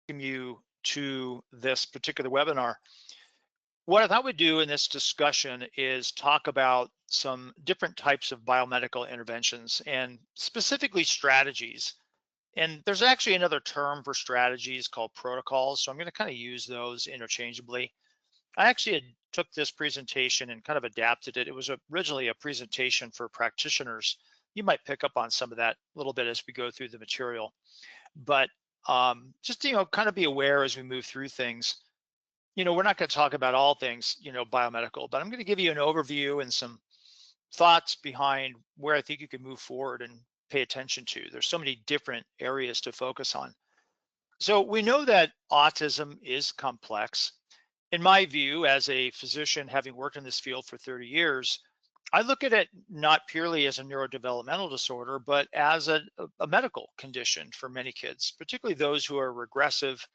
You to this particular webinar. What I thought we'd do in this discussion is talk about some different types of biomedical interventions and specifically strategies. And there's actually another term for strategies called protocols. So I'm going to kind of use those interchangeably. I actually took this presentation and kind of adapted it. It was originally a presentation for practitioners. You might pick up on some of that a little bit as we go through the material. But just kind of be aware as we move through things. We're not going to talk about all things biomedical, but I'm going to give you an overview and some thoughts behind where I think you can move forward and pay attention to. There's so many different areas to focus on. So we know that autism is complex. In my view, as a physician having worked in this field for 30 years, I look at it not purely as a neurodevelopmental disorder, but as a medical condition for many kids, particularly those who are regressive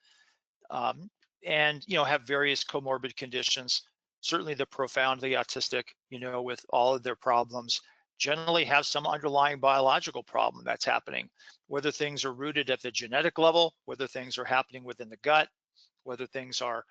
and have various comorbid conditions. Certainly the profoundly autistic, with all of their problems, generally have some underlying biological problem that's happening, whether things are rooted at the genetic level, whether things are happening within the gut, whether things are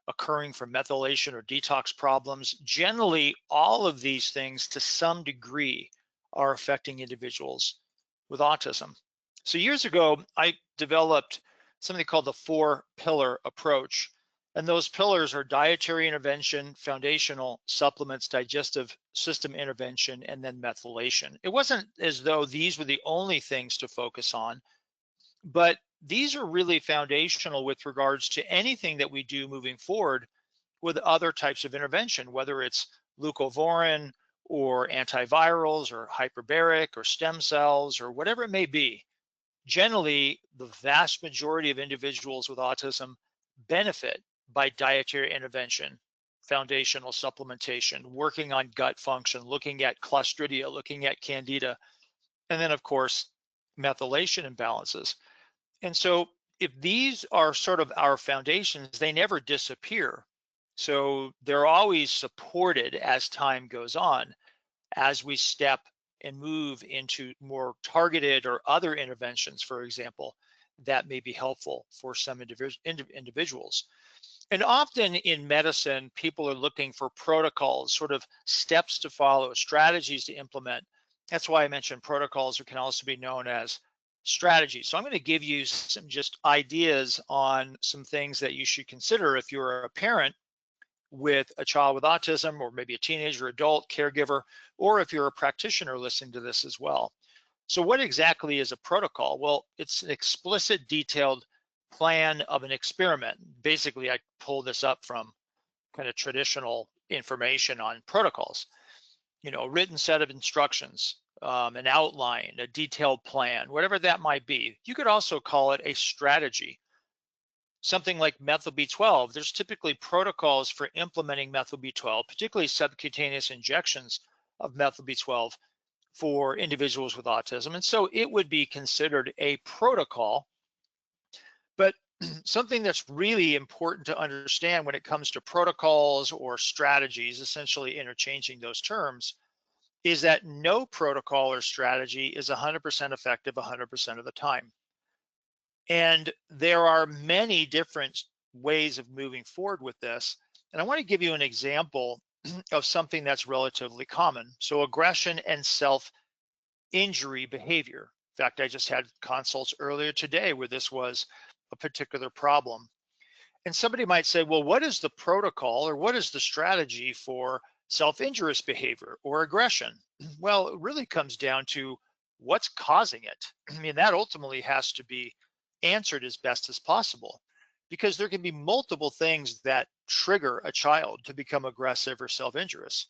occurring from methylation or detox problems. Generally, all of these things to some degree are affecting individuals with autism. So years ago, I developed something called the 4-pillar approach. And those pillars are dietary intervention, foundational supplements, digestive system intervention, and then methylation. It wasn't as though these were the only things to focus on, but these are really foundational with regards to anything that we do moving forward with other types of intervention, whether it's leucovorin or antivirals or hyperbaric or stem cells or whatever it may be. Generally, the vast majority of individuals with autism benefit by dietary intervention, foundational supplementation, working on gut function, looking at Clostridia, looking at Candida, and then of course, methylation imbalances. And so if these are sort of our foundations, they never disappear. So they're always supported as time goes on, as we step and move into more targeted or other interventions, for example, that may be helpful for some individuals. And often in medicine, people are looking for protocols, sort of steps to follow, strategies to implement. That's why I mentioned protocols, or can also be known as strategies. So I'm going to give you some just ideas on some things that you should consider if you're a parent with a child with autism, or maybe a teenager, adult, caregiver, or if you're a practitioner listening to this as well. So what exactly is a protocol? Well, it's an explicit, detailed plan of an experiment. Basically, I pull this up from kind of traditional information on protocols. A written set of instructions, an outline, a detailed plan, whatever that might be. You could also call it a strategy. Something like methyl B12, there's typically protocols for implementing methyl B12, particularly subcutaneous injections of methyl B12 for individuals with autism. And so it would be considered a protocol. But something that's really important to understand when it comes to protocols or strategies, essentially interchanging those terms, is that no protocol or strategy is 100% effective 100% of the time. And there are many different ways of moving forward with this. And I want to give you an example of something that's relatively common. So aggression and self-injury behavior. In fact, I just had consults earlier today where this was a particular problem. And somebody might say, well, what is the protocol or what is the strategy for self-injurious behavior or aggression? Well, it really comes down to what's causing it. I mean, that ultimately has to be answered as best as possible, because there can be multiple things that trigger a child to become aggressive or self-injurious.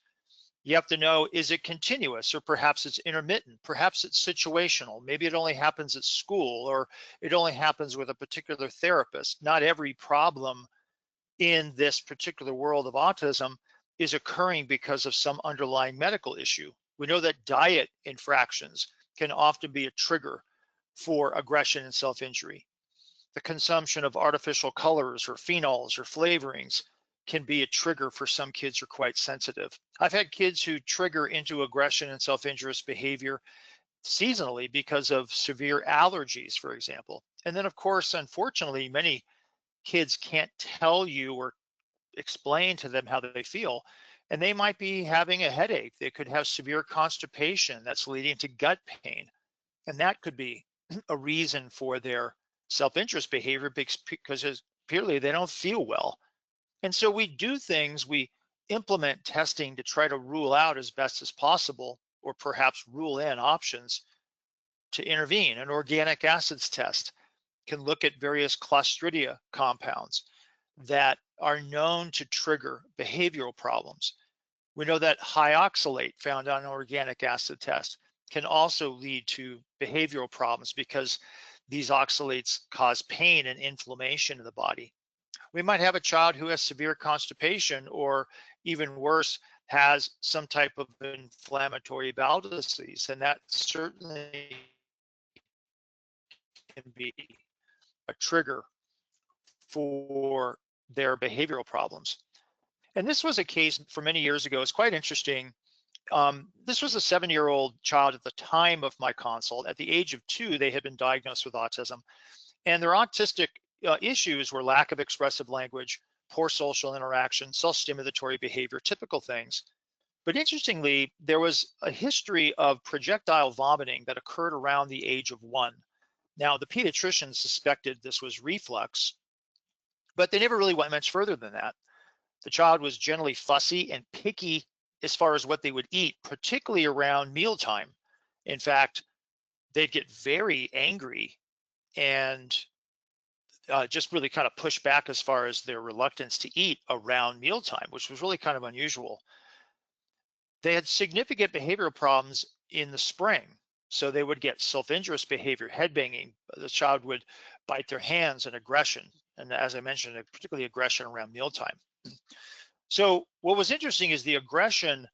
You have to know, is it continuous, or perhaps it's intermittent, perhaps it's situational. Maybe it only happens at school, or it only happens with a particular therapist. Not every problem in this particular world of autism is occurring because of some underlying medical issue. We know that diet infractions can often be a trigger for aggression and self-injury. The consumption of artificial colors or phenols or flavorings can be a trigger for some kids who are quite sensitive. I've had kids who trigger into aggression and self-injurious behavior seasonally because of severe allergies, for example. And then, of course, unfortunately, many kids can't tell you or explain to them how they feel. And they might be having a headache. They could have severe constipation that's leading to gut pain. And that could be a reason for their self-interest behavior because purely they don't feel well. And so we do things, we implement testing to try to rule out as best as possible, or perhaps rule in options to intervene. An organic acids test can look at various Clostridia compounds that are known to trigger behavioral problems. We know that high oxalate found on an organic acid test can also lead to behavioral problems because these oxalates cause pain and inflammation in the body. We might have a child who has severe constipation, or even worse, has some type of inflammatory bowel disease, and that certainly can be a trigger for their behavioral problems. And this was a case for many years ago. It's quite interesting. This was a 7-year-old child at the time of my consult. At the age of 2, they had been diagnosed with autism, and their autistic issues were lack of expressive language, poor social interaction, self-stimulatory behavior, typical things. But interestingly, there was a history of projectile vomiting that occurred around the age of 1. Now, the pediatrician suspected this was reflux, but they never really went much further than that. The child was generally fussy and picky as far as what they would eat, particularly around mealtime. In fact, they'd get very angry and just really kind of push back as far as their reluctance to eat around mealtime, which was really kind of unusual. They had significant behavioral problems in the spring. So they would get self-injurious behavior, head banging. The child would bite their hands, and aggression. And as I mentioned, particularly aggression around mealtime. So what was interesting is the aggression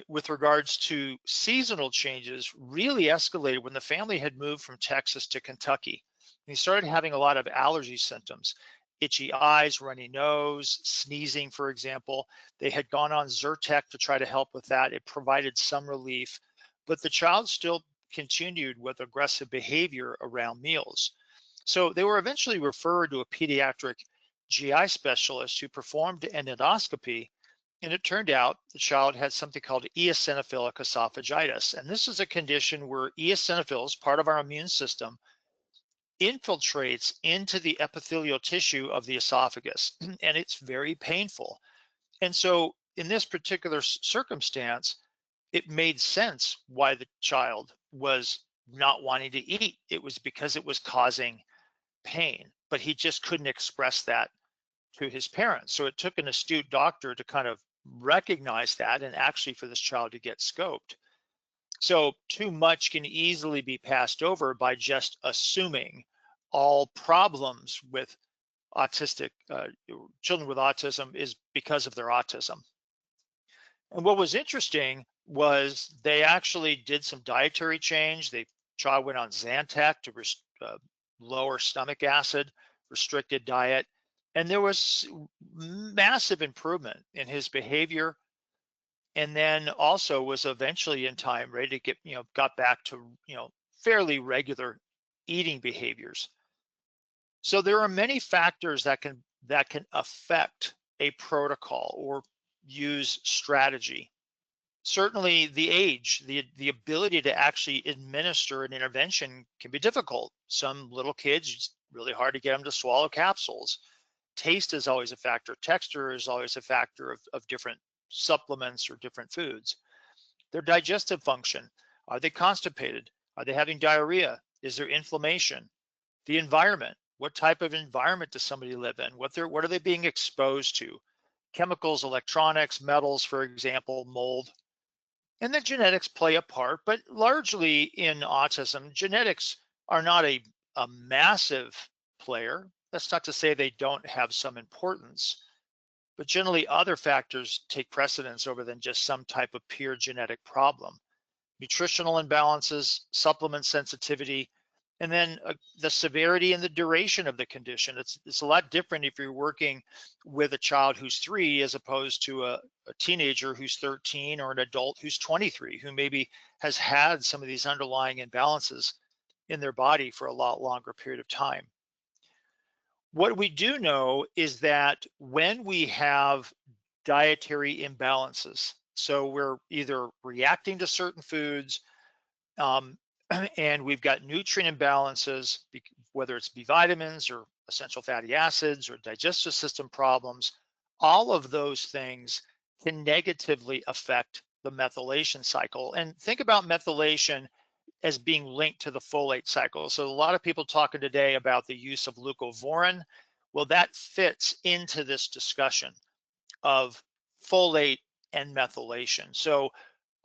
with regards to seasonal changes really escalated when the family had moved from Texas to Kentucky. He started having a lot of allergy symptoms, itchy eyes, runny nose, sneezing, for example. They had gone on Zyrtec to try to help with that. It provided some relief, but the child still continued with aggressive behavior around meals. So they were eventually referred to a pediatric GI specialist who performed an endoscopy, and it turned out the child had something called eosinophilic esophagitis. And this is a condition where eosinophils, part of our immune system, infiltrates into the epithelial tissue of the esophagus, and it's very painful. And so in this particular circumstance, it made sense why the child was not wanting to eat. It was because it was causing pain, but he just couldn't express that to his parents. So it took an astute doctor to kind of recognize that, and actually for this child to get scoped. So too much can easily be passed over by just assuming all problems with autistic children with autism is because of their autism. And what was interesting was they actually did some dietary change. The child went on Zantac to lower stomach acid, restricted diet, and there was massive improvement in his behavior. And then also was eventually in time ready to get, got back to, fairly regular eating behaviors. So there are many factors that can affect a protocol or use strategy. Certainly the age, the ability to actually administer an intervention can be difficult. Some little kids, it's really hard to get them to swallow capsules. Taste is always a factor. Texture is always a factor of different supplements or different foods. Their digestive function, are they constipated? Are they having diarrhea? Is there inflammation? The environment, what type of environment does somebody live in? What are they being exposed to? Chemicals, electronics, metals, for example, mold. And then genetics play a part, but largely in autism, genetics are not a massive player. That's not to say they don't have some importance, but generally other factors take precedence over than just some type of pure genetic problem. Nutritional imbalances, supplement sensitivity, and then the severity and the duration of the condition. It's a lot different if you're working with a child who's 3 as opposed to a teenager who's 13 or an adult who's 23 who maybe has had some of these underlying imbalances in their body for a lot longer period of time. What we do know is that when we have dietary imbalances, so we're either reacting to certain foods, um, and we've got nutrient imbalances, whether it's B vitamins or essential fatty acids or digestive system problems, all of those things can negatively affect the methylation cycle. And think about methylation as being linked to the folate cycle. So a lot of people talking today about the use of leucovorin. Well, that fits into this discussion of folate and methylation. So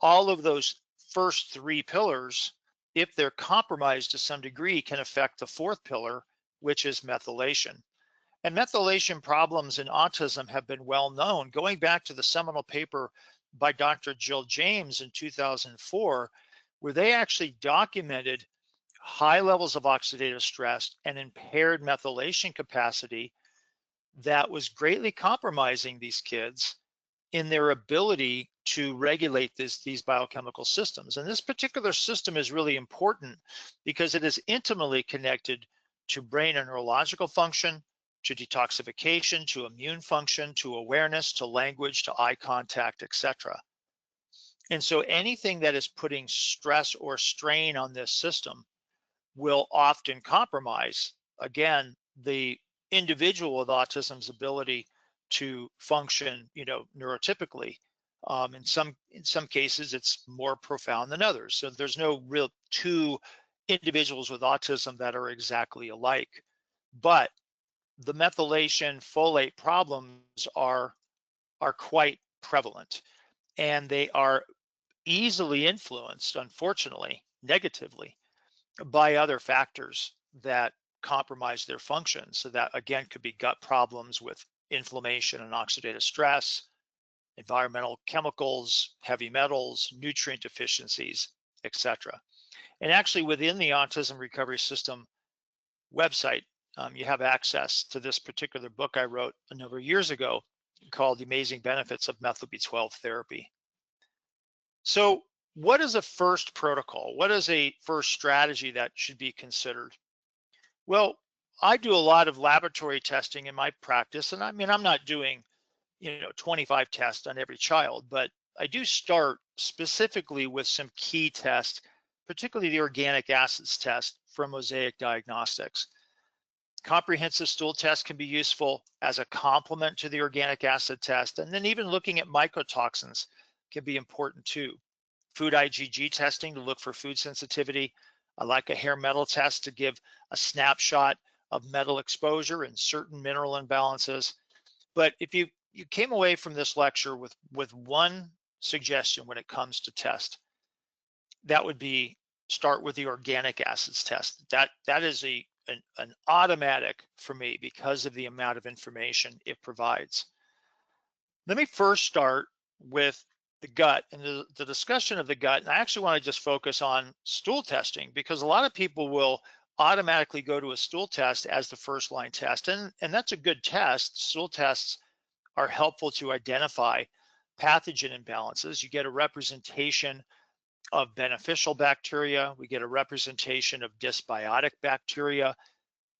all of those first three pillars, if they're compromised to some degree, can affect the fourth pillar, which is methylation. And methylation problems in autism have been well known, going back to the seminal paper by Dr. Jill James in 2004, where they actually documented high levels of oxidative stress and impaired methylation capacity that was greatly compromising these kids in their ability to regulate these biochemical systems. And this particular system is really important because it is intimately connected to brain and neurological function, to detoxification, to immune function, to awareness, to language, to eye contact, etc. And so anything that is putting stress or strain on this system will often compromise, again, the individual with autism's ability to function, neurotypically. In some cases, it's more profound than others. So there's no real two individuals with autism that are exactly alike. But the methylation folate problems are quite prevalent, and they are easily influenced, unfortunately, negatively by other factors that compromise their function. So that again could be gut problems with inflammation and oxidative stress, environmental chemicals, heavy metals, nutrient deficiencies, etc. And actually within the Autism Recovery System website, you have access to this particular book I wrote a number of years ago called The Amazing Benefits of Methyl B12 Therapy. So what is a first protocol? What is a first strategy that should be considered? Well, I do a lot of laboratory testing in my practice, and I mean, I'm not doing, 25 tests on every child, but I do start specifically with some key tests, particularly the organic acids test from Mosaic Diagnostics. Comprehensive stool test can be useful as a complement to the organic acid test, and then even looking at mycotoxins can be important too. Food IgG testing to look for food sensitivity. I like a hair metal test to give a snapshot of metal exposure and certain mineral imbalances. But if you came away from this lecture with one suggestion when it comes to test, that would be start with the organic acids test. That is an automatic for me because of the amount of information it provides. Let me first start with the gut and the discussion of the gut. And I actually want to just focus on stool testing because a lot of people will automatically go to a stool test as the first line test. And that's a good test. Stool tests are helpful to identify pathogen imbalances. You get a representation of beneficial bacteria. We get a representation of dysbiotic bacteria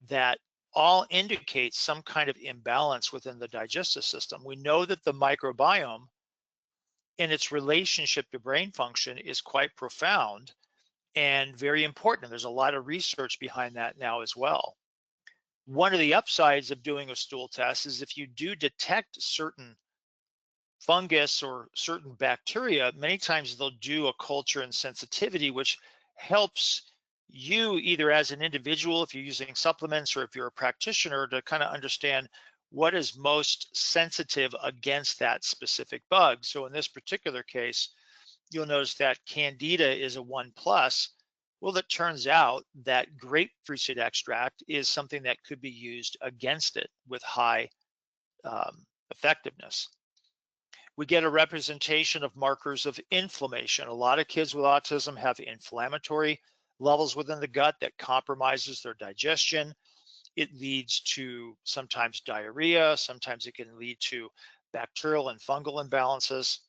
that all indicate some kind of imbalance within the digestive system. We know that the microbiome in its relationship to brain function is quite profound and very important. There's a lot of research behind that now as well. One of the upsides of doing a stool test is if you do detect certain fungus or certain bacteria, many times they'll do a culture and sensitivity, which helps you either as an individual, if you're using supplements, or if you're a practitioner, to kind of understand what is most sensitive against that specific bug. So in this particular case, you'll notice that Candida is a 1+. Well, it turns out that grapefruit seed extract is something that could be used against it with high effectiveness. We get a representation of markers of inflammation. A lot of kids with autism have inflammatory levels within the gut that compromises their digestion. It leads to sometimes diarrhea. Sometimes it can lead to bacterial and fungal imbalances.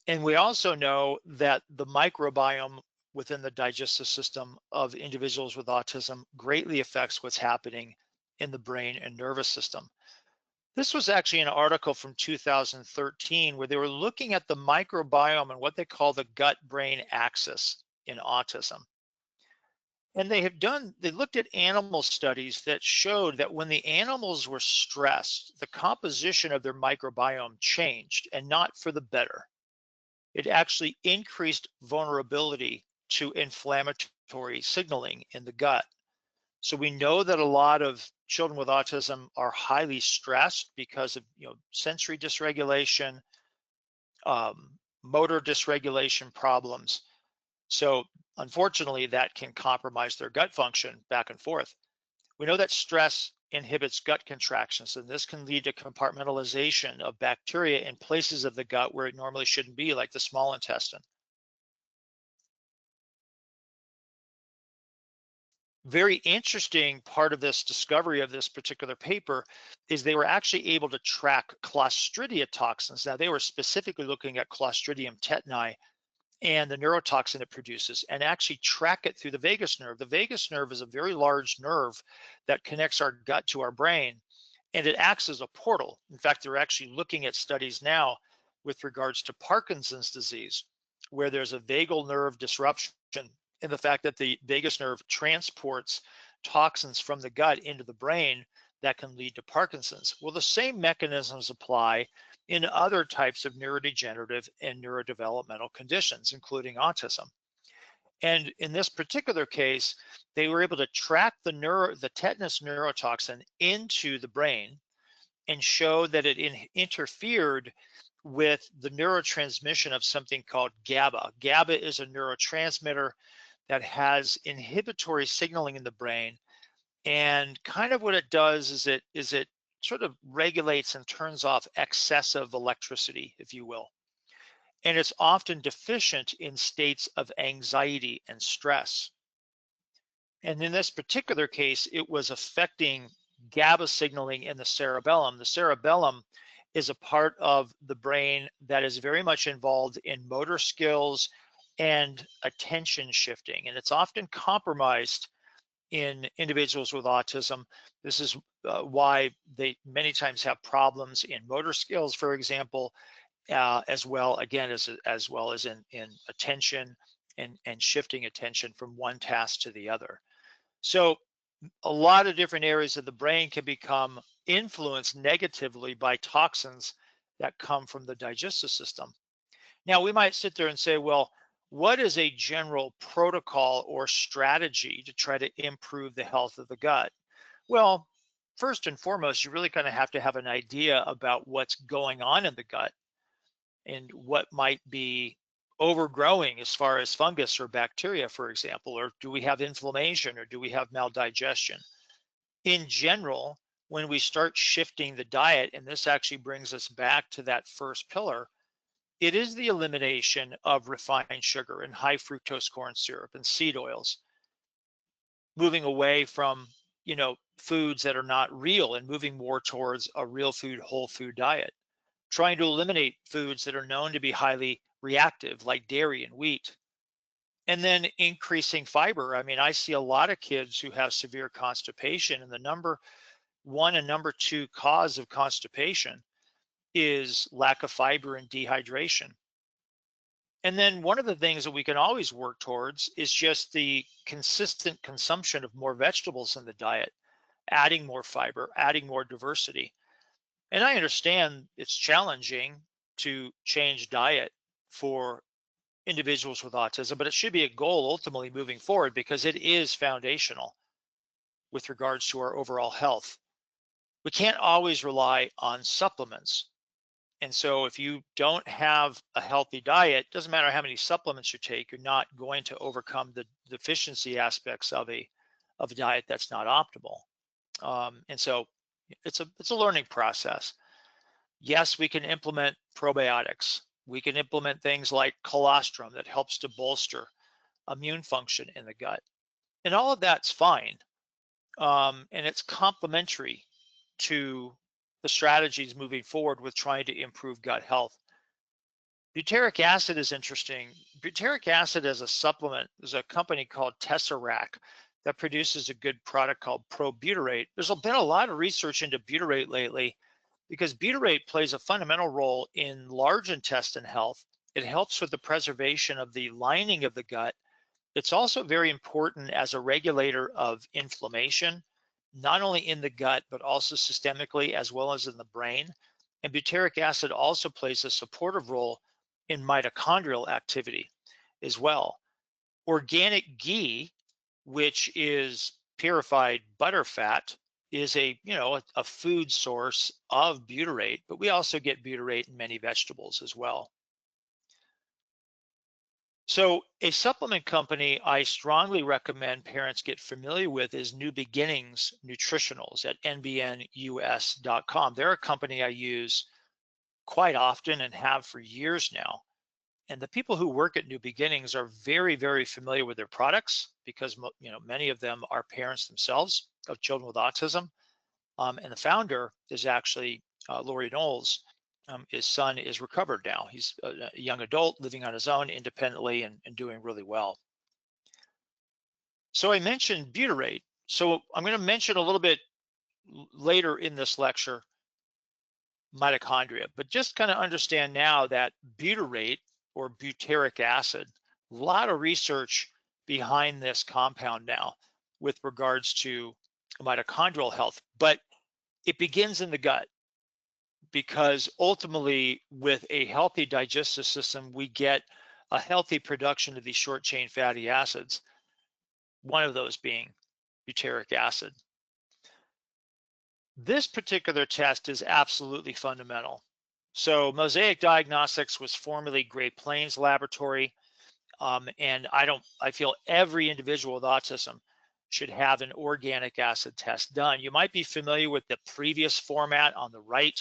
And we also know that the microbiome within the digestive system of individuals with autism greatly affects what's happening in the brain and nervous system. This was actually an article from 2013 where they were looking at the microbiome and what they call the gut-brain axis in autism. And they looked at animal studies that showed that when the animals were stressed, the composition of their microbiome changed, and not for the better. It actually increased vulnerability to inflammatory signaling in the gut. So we know that a lot of children with autism are highly stressed because of sensory dysregulation, motor dysregulation problems. So unfortunately, that can compromise their gut function back and forth. We know that stress inhibits gut contractions, and this can lead to compartmentalization of bacteria in places of the gut where it normally shouldn't be, like the small intestine. Very interesting part of this discovery of this particular paper is they were actually able to track Clostridia toxins. Now, they were specifically looking at Clostridium tetani and the neurotoxin it produces, and actually track it through the vagus nerve. The vagus nerve is a very large nerve that connects our gut to our brain, and it acts as a portal. In fact, they're actually looking at studies now with regards to Parkinson's disease, where there's a vagal nerve disruption, and the fact that the vagus nerve transports toxins from the gut into the brain that can lead to Parkinson's. Well, the same mechanisms apply in other types of neurodegenerative and neurodevelopmental conditions, including autism. And in this particular case, they were able to track the tetanus neurotoxin into the brain and show that it interfered with the neurotransmission of something called GABA. GABA is a neurotransmitter that has inhibitory signaling in the brain. And kind of what it does is it sort of regulates and turns off excessive electricity, if you will. And it's often deficient in states of anxiety and stress. And in this particular case, it was affecting GABA signaling in the cerebellum. The cerebellum is a part of the brain that is very much involved in motor skills and attention shifting. And it's often compromised in individuals with autism. This is why they many times have problems in motor skills, for example, as well as in attention and shifting attention from one task to the other. So a lot of different areas of the brain can become influenced negatively by toxins that come from the digestive system. Now, we might sit there and say, well, what is a general protocol or strategy to try to improve the health of the gut? Well, first and foremost, you really kind of have to have an idea about what's going on in the gut and what might be overgrowing as far as fungus or bacteria, for example, or do we have inflammation or do we have maldigestion? In general, when we start shifting the diet, and this actually brings us back to that first pillar, it is the elimination of refined sugar and high fructose corn syrup and seed oils, moving away from, foods that are not real and moving more towards a real food, whole food diet, trying to eliminate foods that are known to be highly reactive, like dairy and wheat, and then increasing fiber. I mean, I see a lot of kids who have severe constipation, and the number one and number two cause of constipation is lack of fiber and dehydration. And then one of the things that we can always work towards is just the consistent consumption of more vegetables in the diet, adding more fiber, adding more diversity. And I understand it's challenging to change diet for individuals with autism, but it should be a goal ultimately moving forward because it is foundational with regards to our overall health. We can't always rely on supplements. And so if you don't have a healthy diet, doesn't matter how many supplements you take, you're not going to overcome the deficiency aspects of a diet that's not optimal. And so it's a learning process. Yes, we can implement probiotics. We can implement things like colostrum that helps to bolster immune function in the gut. And all of that's fine. And it's complementary to the strategies moving forward with trying to improve gut health. Butyric acid is interesting. Butyric acid as a supplement, there's a company called Tesseract that produces a good product called probutyrate. There's been a lot of research into butyrate lately because butyrate plays a fundamental role in large intestine health. It helps with the preservation of the lining of the gut. It's also very important as a regulator of inflammation, not only in the gut, but also systemically as well as in the brain. And butyric acid also plays a supportive role in mitochondrial activity as well. Organic ghee, which is purified butter fat, is a food source of butyrate, but we also get butyrate in many vegetables as well. So a supplement company I strongly recommend parents get familiar with is New Beginnings Nutritionals at nbnus.com. They're a company I use quite often and have for years now. And the people who work at New Beginnings are very, very familiar with their products because many of them are parents themselves of children with autism. And the founder is actually Lori Knowles. His son is recovered now. He's a young adult living on his own independently and doing really well. So I mentioned butyrate. So I'm going to mention a little bit later in this lecture mitochondria, but just kind of understand now that butyrate or butyric acid, a lot of research behind this compound now with regards to mitochondrial health, but it begins in the gut because ultimately with a healthy digestive system, we get a healthy production of these short chain fatty acids, one of those being butyric acid. This particular test is absolutely fundamental. So Mosaic Diagnostics was formerly Great Plains Laboratory, and I feel every individual with autism should have an organic acid test done. You might be familiar with the previous format on the right.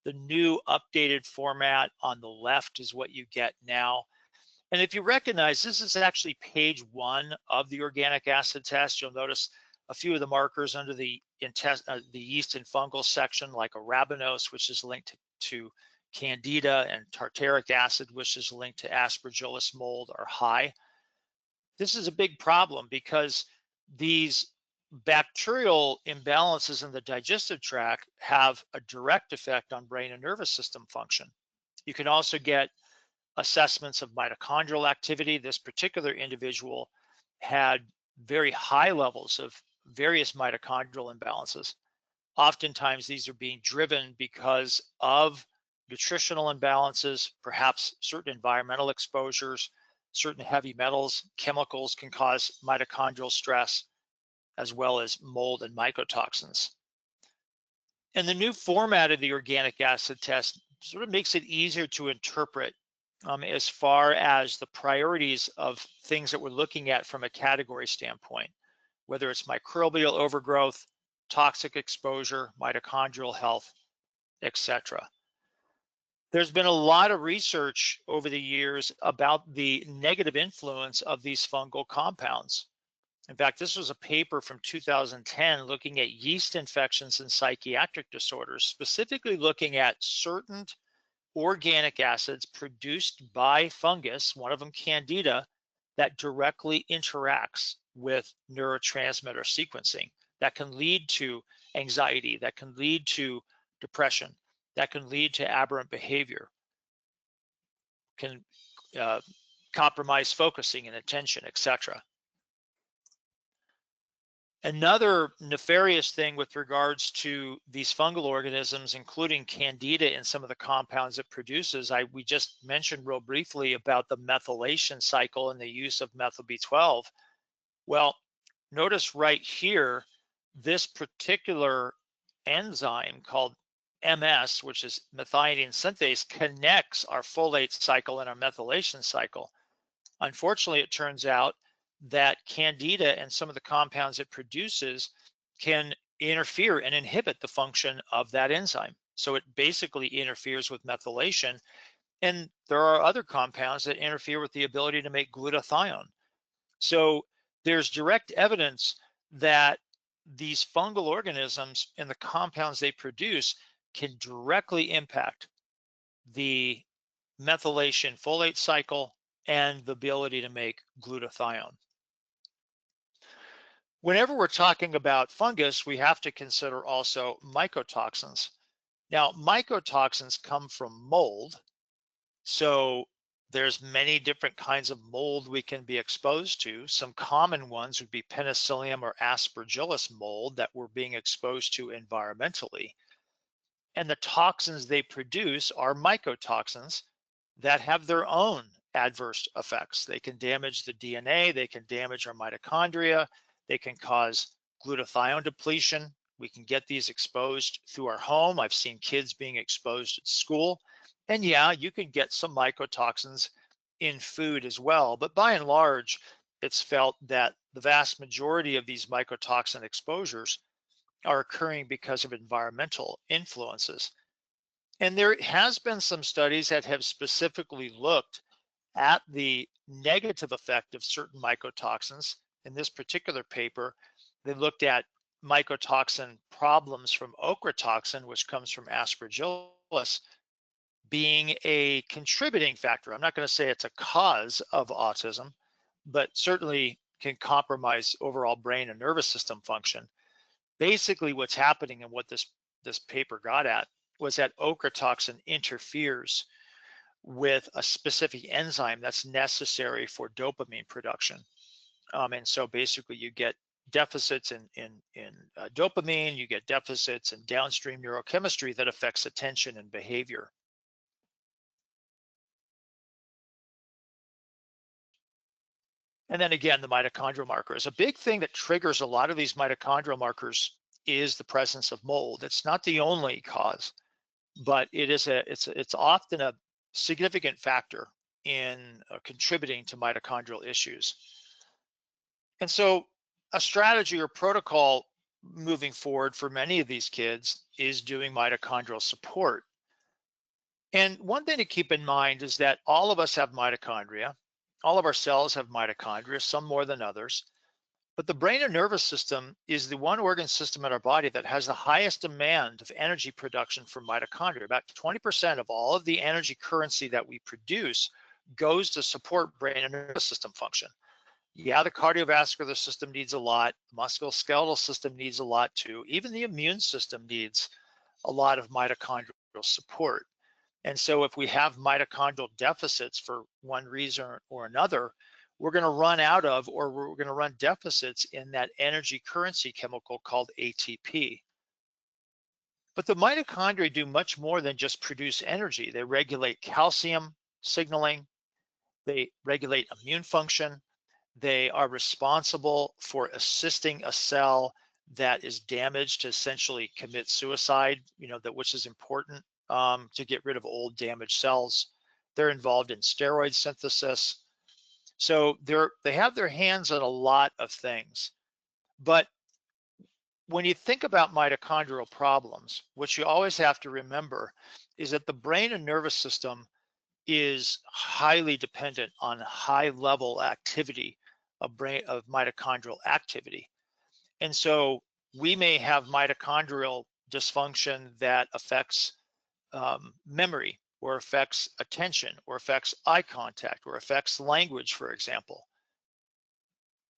The new updated format on the left is what you get now. And if you recognize, this is actually page 1 of the organic acid test. You'll notice a few of the markers under the yeast and fungal section, like arabinose, which is linked to candida, and tartaric acid, which is linked to aspergillus mold, are high. This is a big problem because these bacterial imbalances in the digestive tract have a direct effect on brain and nervous system function. You can also get assessments of mitochondrial activity. This particular individual had very high levels of various mitochondrial imbalances. Oftentimes, these are being driven because of nutritional imbalances, perhaps certain environmental exposures, certain heavy metals, chemicals can cause mitochondrial stress, as well as mold and mycotoxins. And the new format of the organic acid test sort of makes it easier to interpret as far as the priorities of things that we're looking at from a category standpoint, whether it's microbial overgrowth, toxic exposure, mitochondrial health, etc. There's been a lot of research over the years about the negative influence of these fungal compounds. In fact, this was a paper from 2010 looking at yeast infections and psychiatric disorders, specifically looking at certain organic acids produced by fungus, one of them candida, that directly interacts with neurotransmitter sequencing that can lead to anxiety, that can lead to depression, that can lead to aberrant behavior, can compromise focusing and attention, etc. Another nefarious thing with regards to these fungal organisms, including candida and some of the compounds it produces, we just mentioned real briefly about the methylation cycle and the use of methyl B12. Well, notice right here, this particular enzyme called MS, which is methionine synthase, connects our folate cycle and our methylation cycle. Unfortunately, it turns out that candida and some of the compounds it produces can interfere and inhibit the function of that enzyme. So it basically interferes with methylation. And there are other compounds that interfere with the ability to make glutathione. So there's direct evidence that these fungal organisms and the compounds they produce can directly impact the methylation folate cycle and the ability to make glutathione. Whenever we're talking about fungus, we have to consider also mycotoxins. Now, mycotoxins come from mold, so there's many different kinds of mold we can be exposed to. Some common ones would be penicillium or aspergillus mold that we're being exposed to environmentally. And the toxins they produce are mycotoxins that have their own adverse effects. They can damage the DNA, they can damage our mitochondria, they can cause glutathione depletion. We can get these exposed through our home. I've seen kids being exposed at school. And yeah, you can get some mycotoxins in food as well. But by and large, it's felt that the vast majority of these mycotoxin exposures are occurring because of environmental influences. And there has been some studies that have specifically looked at the negative effect of certain mycotoxins. In this particular paper, they looked at mycotoxin problems from ochratoxin, which comes from aspergillus, being a contributing factor. I'm not going to say it's a cause of autism, but certainly can compromise overall brain and nervous system function. Basically, what's happening and what this paper got at was that ochratoxin interferes with a specific enzyme that's necessary for dopamine production. And so basically you get deficits in dopamine, you get deficits in downstream neurochemistry that affects attention and behavior. And then again, the mitochondrial markers. A big thing that triggers a lot of these mitochondrial markers is the presence of mold. It's not the only cause, but it's often a significant factor in contributing to mitochondrial issues. And so a strategy or protocol moving forward for many of these kids is doing mitochondrial support. And one thing to keep in mind is that all of us have mitochondria. All of our cells have mitochondria, some more than others. But the brain and nervous system is the one organ system in our body that has the highest demand of energy production from mitochondria. About 20% of all of the energy currency that we produce goes to support brain and nervous system function. Yeah, the cardiovascular system needs a lot. The musculoskeletal system needs a lot too. Even the immune system needs a lot of mitochondrial support. And so if we have mitochondrial deficits for one reason or another, we're going to run out of, or we're going to run deficits in that energy currency chemical called ATP. But the mitochondria do much more than just produce energy. They regulate calcium signaling, they regulate immune function, they are responsible for assisting a cell that is damaged to essentially commit suicide, which is important to get rid of old damaged cells. They're involved in steroid synthesis. So they have their hands on a lot of things. But when you think about mitochondrial problems, what you always have to remember is that the brain and nervous system is highly dependent on high level activity of mitochondrial activity. And so we may have mitochondrial dysfunction that affects memory, or affects attention, or affects eye contact, or affects language, for example.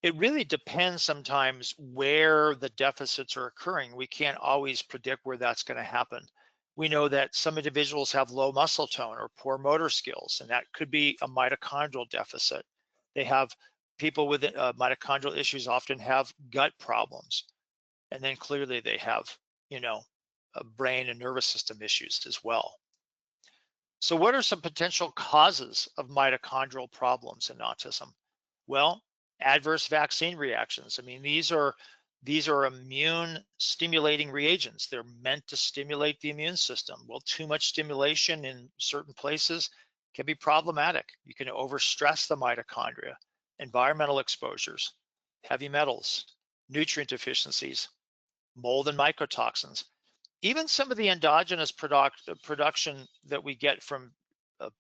It really depends sometimes where the deficits are occurring. We can't always predict where that's going to happen. We know that some individuals have low muscle tone or poor motor skills, and that could be a mitochondrial deficit. They have people with mitochondrial issues often have gut problems, and then clearly they have, brain and nervous system issues as well. So what are some potential causes of mitochondrial problems in autism? Well, adverse vaccine reactions. I mean, these are immune stimulating reagents. They're meant to stimulate the immune system. Well, too much stimulation in certain places can be problematic. You can overstress the mitochondria. Environmental exposures, heavy metals, nutrient deficiencies, mold and mycotoxins. Even some of the endogenous production that we get from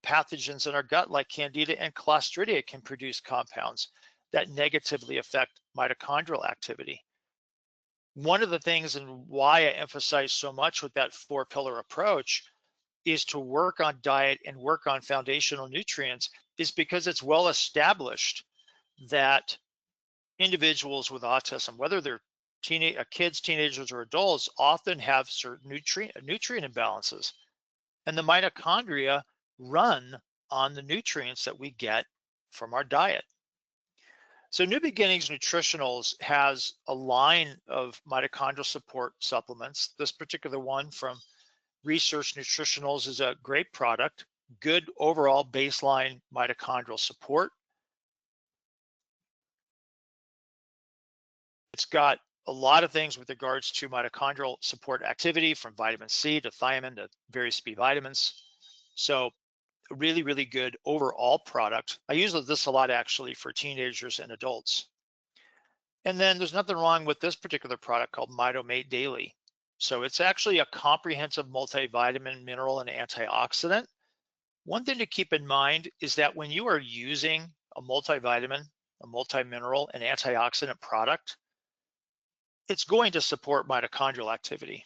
pathogens in our gut, like Candida and Clostridia, can produce compounds that negatively affect mitochondrial activity. One of the things, and why I emphasize so much with that 4-pillar approach, is to work on diet and work on foundational nutrients, is because it's well established that individuals with autism, whether they're kids, teenagers, or adults, often have certain nutrient imbalances, and the mitochondria run on the nutrients that we get from our diet. So New Beginnings Nutritionals has a line of mitochondrial support supplements. This particular one from Research Nutritionals is a great product, good overall baseline mitochondrial support. It's got a lot of things with regards to mitochondrial support activity, from vitamin C to thiamine to various B vitamins. So a really, really good overall product. I use this a lot actually for teenagers and adults. And then there's nothing wrong with this particular product called Mitomate Daily. So it's actually a comprehensive multivitamin, mineral, and antioxidant. One thing to keep in mind is that when you are using a multivitamin, a multimineral, and antioxidant product, it's going to support mitochondrial activity.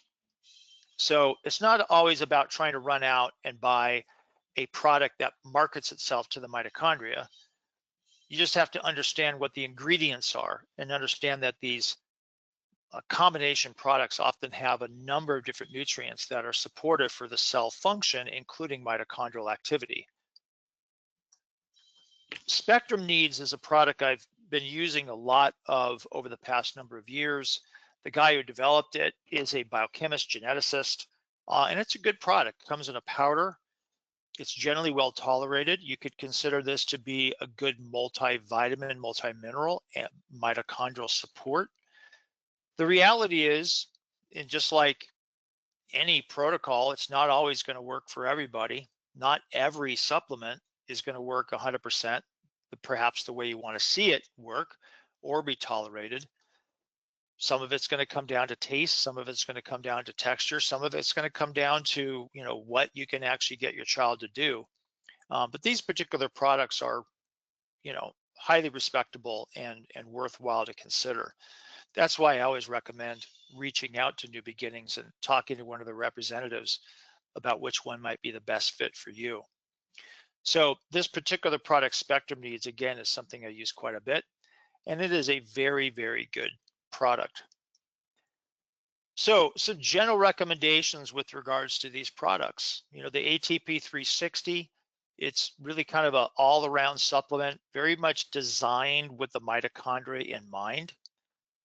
So it's not always about trying to run out and buy a product that markets itself to the mitochondria. You just have to understand what the ingredients are and understand that these combination products often have a number of different nutrients that are supportive for the cell function, including mitochondrial activity. Spectrum Needs is a product I've been using a lot of over the past number of years. The guy who developed it is a biochemist, geneticist, and it's a good product. It comes in a powder. It's generally well tolerated. You could consider this to be a good multivitamin, multimineral, and mitochondrial support. The reality is, and just like any protocol, it's not always going to work for everybody. Not every supplement is going to work 100%, but perhaps the way you want to see it work or be tolerated. Some of it's going to come down to taste, some of it's going to come down to texture, some of it's going to come down to, what you can actually get your child to do. But these particular products are, highly respectable and worthwhile to consider. That's why I always recommend reaching out to New Beginnings and talking to one of the representatives about which one might be the best fit for you. So this particular product, Spectrum Needs, again, is something I use quite a bit, and it is a very, very good product. So some general recommendations with regards to these products. The ATP 360, it's really kind of an all-around supplement, very much designed with the mitochondria in mind.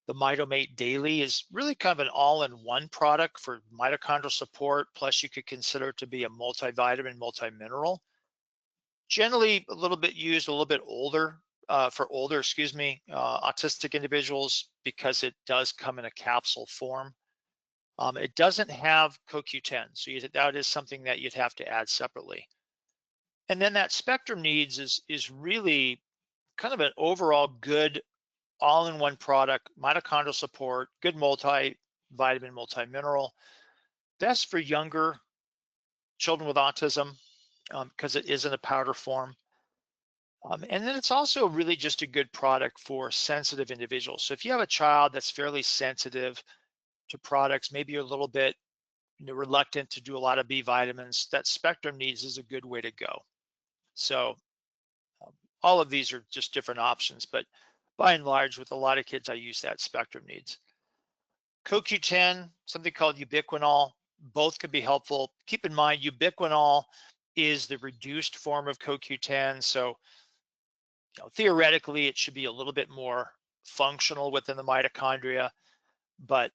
The Mitomate Daily is really kind of an all-in-one product for mitochondrial support, plus you could consider it to be a multivitamin, multimineral. Generally a little bit used, a little bit older, autistic individuals, because it does come in a capsule form. It doesn't have CoQ10, so that is something that you'd have to add separately. And then that Spectrum Needs is really kind of an overall good all-in-one product, mitochondrial support, good multivitamin, multimineral, best for younger children with autism because it is in a powder form. And then it's also really just a good product for sensitive individuals. So if you have a child that's fairly sensitive to products, maybe you're a little bit reluctant to do a lot of B vitamins, that Spectrum Needs is a good way to go. So all of these are just different options, but by and large, with a lot of kids, I use that Spectrum Needs. CoQ10, something called ubiquinol, both could be helpful. Keep in mind, ubiquinol is the reduced form of CoQ10, so theoretically, it should be a little bit more functional within the mitochondria, but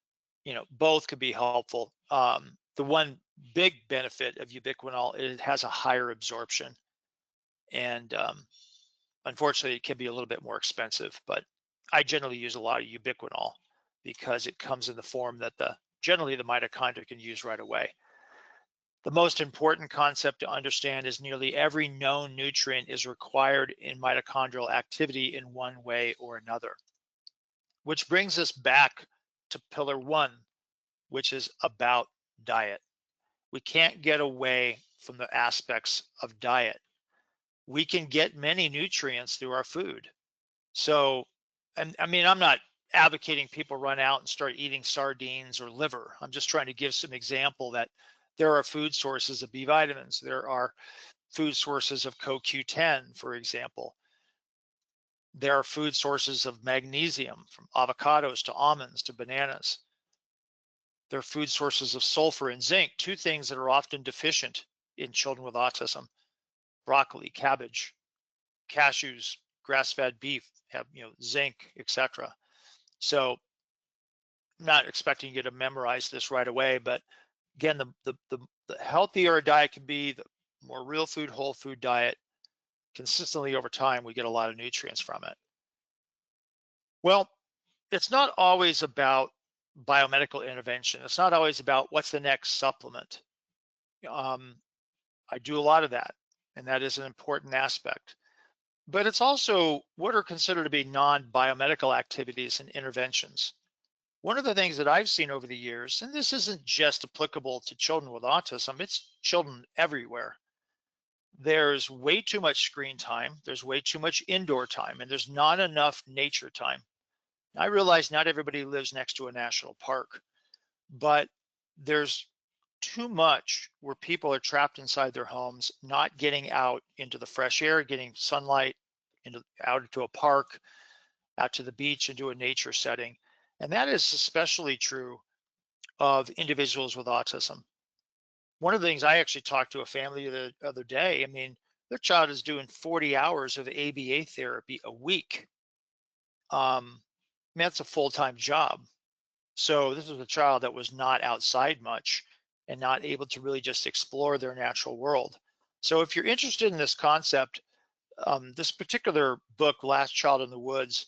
both could be helpful. The one big benefit of ubiquinol is it has a higher absorption, and unfortunately, it can be a little bit more expensive, but I generally use a lot of ubiquinol because it comes in the form that generally the mitochondria can use right away. The most important concept to understand is nearly every known nutrient is required in mitochondrial activity in one way or another, which brings us back to pillar one, which is about diet. We can't get away from the aspects of diet. We can get many nutrients through our food. So, and I mean, I'm not advocating people run out and start eating sardines or liver. I'm just trying to give some example that there are food sources of B vitamins. There are food sources of CoQ10, for example. There are food sources of magnesium, from avocados to almonds to bananas. There are food sources of sulfur and zinc, two things that are often deficient in children with autism. Broccoli, cabbage, cashews, grass-fed beef have, zinc, etc. So I'm not expecting you to memorize this right away, but again, the healthier a diet can be, the more real food, whole food diet, consistently over time, we get a lot of nutrients from it. Well, it's not always about biomedical intervention. It's not always about what's the next supplement. Um, I do a lot of that, and that is an important aspect. But it's also what are considered to be non-biomedical activities and interventions. One of the things that I've seen over the years, and this isn't just applicable to children with autism, it's children everywhere. There's way too much screen time, there's way too much indoor time, and there's not enough nature time. I realize not everybody lives next to a national park, but there's too much where people are trapped inside their homes, not getting out into the fresh air, getting sunlight, out into a park, out to the beach, into a nature setting. And that is especially true of individuals with autism. One of the things, I actually talked to a family the other day. I mean, their child is doing 40 hours of ABA therapy a week. I mean, that's a full-time job. So this was a child that was not outside much and not able to really just explore their natural world. So if you're interested in this concept, this particular book, Last Child in the Woods,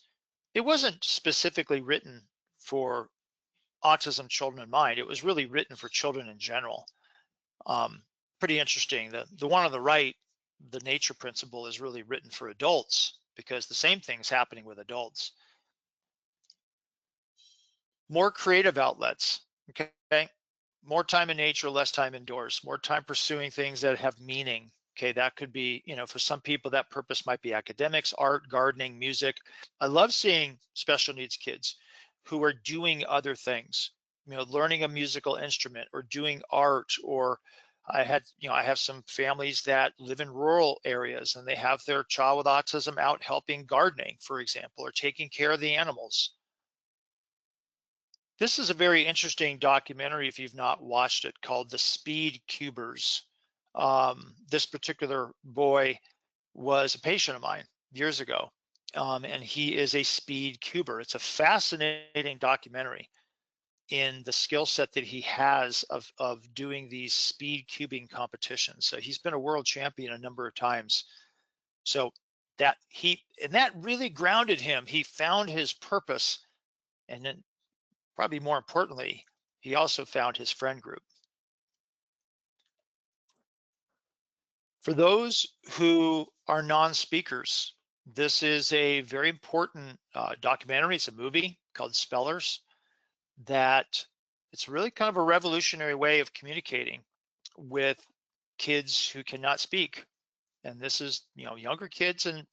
it wasn't specifically written for autism children in mind. It was really written for children in general. Pretty interesting. The one on the right, the nature principle, is really written for adults because the same thing's happening with adults. More creative outlets, okay? More time in nature, less time indoors, more time pursuing things that have meaning. Okay, that could be, for some people, that purpose might be academics, art, gardening, music. I love seeing special needs kids who are doing other things, learning a musical instrument or doing art. Or I have some families that live in rural areas and they have their child with autism out helping gardening, for example, or taking care of the animals. This is a very interesting documentary, if you've not watched it, called The Speed Cubers. This particular boy was a patient of mine years ago, and he is a speed cuber. It's a fascinating documentary in the skill set that he has of doing these speed cubing competitions. So he's been a world champion a number of times. So that really grounded him. He found his purpose, and then probably more importantly, he also found his friend group. For those who are non-speakers, this is a very important documentary. It's a movie called Spellers that it's really kind of a revolutionary way of communicating with kids who cannot speak. And this is, younger kids and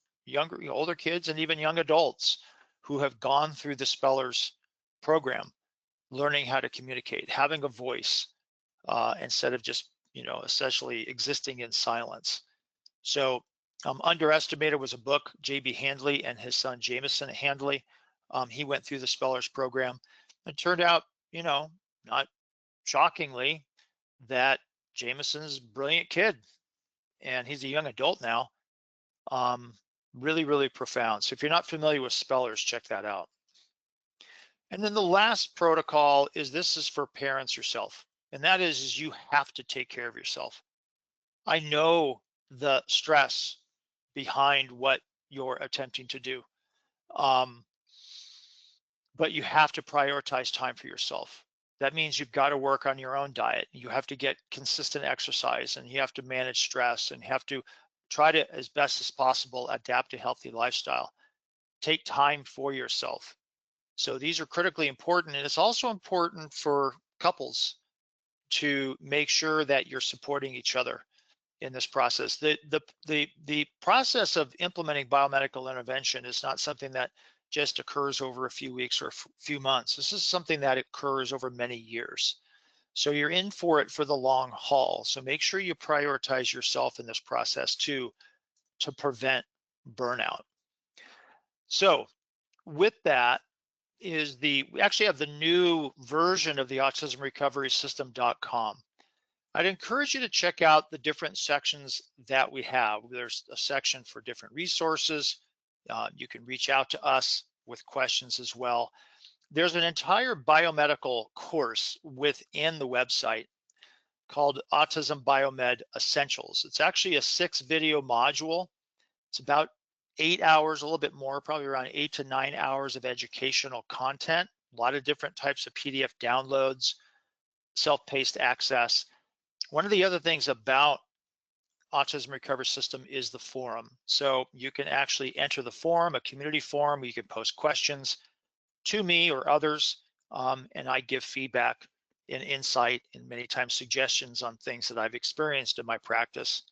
older kids and even young adults who have gone through the Spellers program, learning how to communicate, having a voice, instead of just, essentially existing in silence. So Underestimated was a book, J.B. Handley and his son Jameson Handley. He went through the Spellers program. It turned out, not shockingly, that Jameson's a brilliant kid, and he's a young adult now. Really, really profound. So if you're not familiar with Spellers, check that out. And then the last protocol this is for parents yourself. And that is you have to take care of yourself. I know the stress behind what you're attempting to do. But you have to prioritize time for yourself. That means you've got to work on your own diet. You have to get consistent exercise, and you have to manage stress, and you have to try to, as best as possible, adapt a healthy lifestyle. Take time for yourself. So these are critically important, and it's also important for couples to make sure that you're supporting each other in this process. The process of implementing biomedical intervention is not something that just occurs over a few weeks or a few months. This is something that occurs over many years. So you're in for it for the long haul. So make sure you prioritize yourself in this process too, to prevent burnout. So with that is we actually have the new version of the autismrecoverysystem.com. I'd encourage you to check out the different sections that we have. There's a section for different resources. You can reach out to us with questions as well. There's an entire biomedical course within the website called Autism Biomed Essentials. It's actually a 6-video module. It's about 8 hours, a little bit more, probably around 8 to 9 hours of educational content, a lot of different types of PDF downloads, self-paced access. One of the other things about Autism Recovery System is the forum. So you can actually enter the forum, a community forum, where you can post questions to me or others, and I give feedback and insight and many times suggestions on things that I've experienced in my practice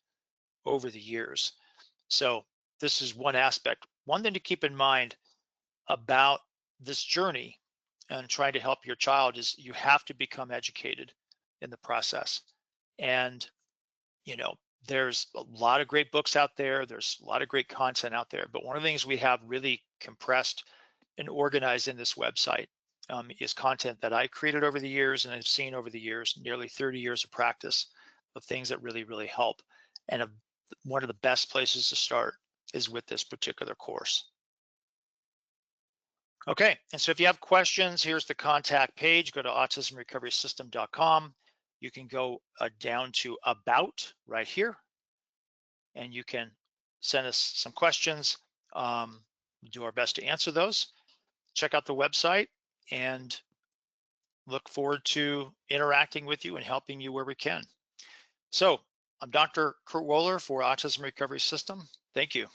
over the years. So this is one aspect. One thing to keep in mind about this journey and trying to help your child is you have to become educated in the process. And, you know, there's a lot of great books out there. There's a lot of great content out there. But one of the things we have really compressed and organized in this website is content that I created over the years and I've seen over the years, nearly 30 years of practice of things that really, really help. And one of the best places to start is with this particular course. Okay, and so if you have questions, here's the contact page. Go to autismrecoverysystem.com. You can go down to About right here, and you can send us some questions. Do our best to answer those. Check out the website and look forward to interacting with you and helping you where we can. So I'm Dr. Kurt Woeller for Autism Recovery System. Thank you.